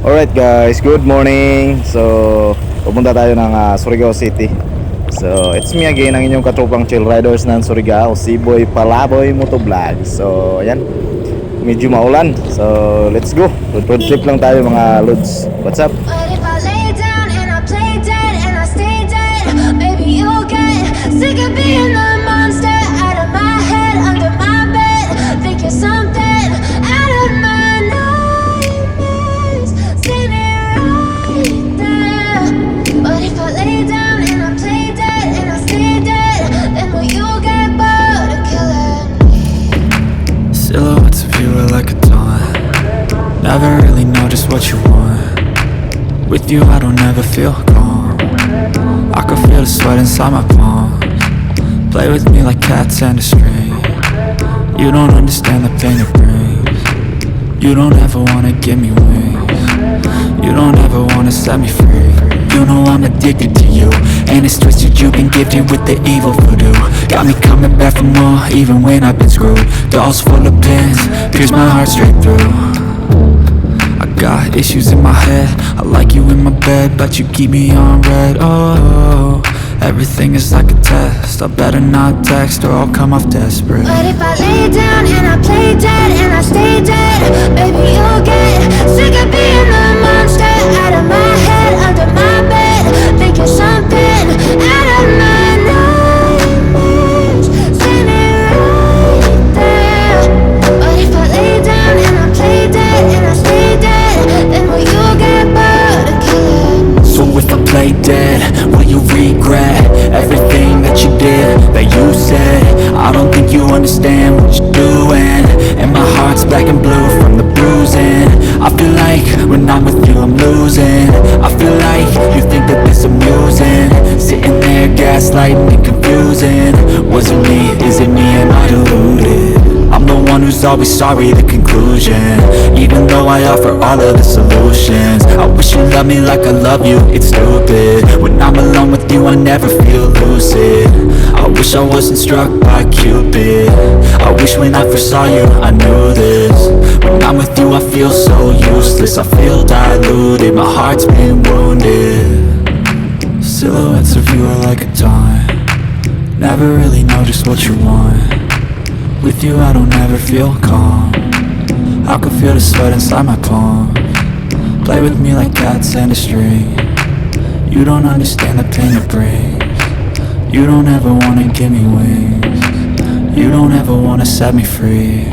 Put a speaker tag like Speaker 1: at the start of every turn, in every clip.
Speaker 1: Alright guys, good morning. So, pupunta tayo ng Surigao City. So, it's me again, ang inyong katropang chill riders ng Surigao, si Boy Palaboy Motovlog. So, ayan, medyo maulan. So, let's go. Road trip lang tayo mga lods. What's up?
Speaker 2: But if I lay down and I play dead and I stay dead, maybe you'll get sick of being the monster out of my head, under my bed. Think you're something out of my nightmares. See me right there. But if I lay down and I play dead and I stay dead, then will you get bored of killing me?
Speaker 3: Silhouettes of you are like a taunt. Never really know just what you want. With you I don't ever feel calm. I can feel the sweat inside my palms. Play with me like cats and a string. You don't understand the pain it brings. You don't ever wanna give me wings. You don't ever wanna set me free. You know I'm addicted to you, and it's twisted, you've been gifted with the evil voodoo. Got me coming back for more, even when I've been screwed. Dolls full of pins, pierce my heart straight through. I got issues in my head, I like you in my bed, but you keep me on red. Oh, everything is like a test, I better not text or I'll come off desperate.
Speaker 2: But if I lay down and I play dead and I stay dead, baby you'll get sick of being the monster out of my head, under my bed. Think you're something out of my nightmares. See me right there. But if I lay down and I play dead and I stay dead, then will you get bored of killing me?
Speaker 3: So if I play dead, will you regret everything that you did, that you said? I don't think you understand what you're doing, and my heart's black and blue from the bruising. I feel like when I'm with you I'm losing. I feel like you think that this amusing, sitting there gaslighting and confusing. Was it me, is it me, am I deluded? I'm the one who's always sorry, the conclusion, even though I offer all of the solutions. I wish you loved me like I love you, it's stupid. When I'm alone with you I never feel lucid. I wish I wasn't struck by Cupid. I wish when I first saw you I knew this. When I'm with you I feel so useless, I feel diluted, my heart's been wounded. Silhouettes of you are like a taunt. Never really know just what you want. With you I don't ever feel calm. I can feel the sweat inside my palms. Play with me like cats and a string. You don't understand the pain it brings. You don't ever wanna give me wings. You don't ever wanna set me free.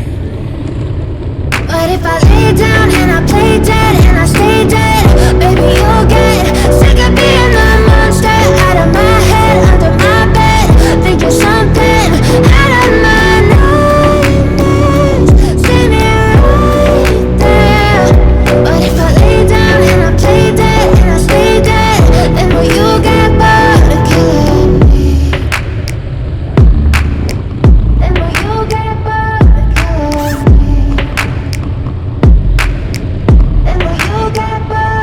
Speaker 2: But if I lay down and I play dead and I stay dead, baby you'll get sick of being the monster out of my head, under my bed. Think you're something out of my nightmares. See me right there. But if I lay down and I play dead and I stay dead, then will you get bored of killing me? Then will you get bored of killing me? And will you get bored?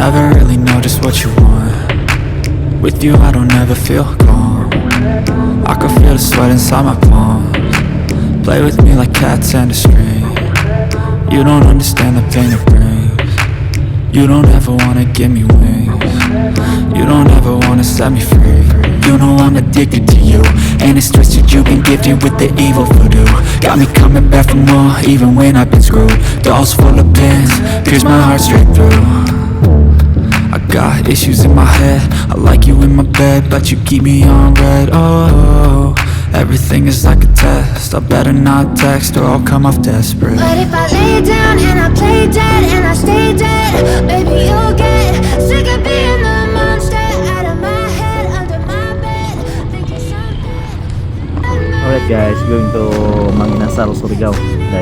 Speaker 3: never really know just what you want. With you I don't ever feel calm. I can feel the sweat inside my palms. Play with me like cats and a string. You don't understand the pain it brings. You don't ever wanna give me wings. You don't ever wanna set me free. You know I'm addicted to you, and it's twisted, you've been gifted with the evil voodoo. Got me coming back for more, even when I've been screwed. Dolls full of pins, pierce my heart straight through. I got issues in my head, I like you in my bed, but you keep me on red. Oh, everything is like a test, I better not text or I'll come off desperate.
Speaker 2: But if I lay down and I play dead and I stay dead, maybe you'll get sick of being the monster out of my head, under my bed, thinking something.
Speaker 1: Alright guys, going to Manginasal, Surigao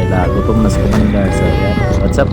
Speaker 1: dahil gutom na si Comander. So yan, what's up?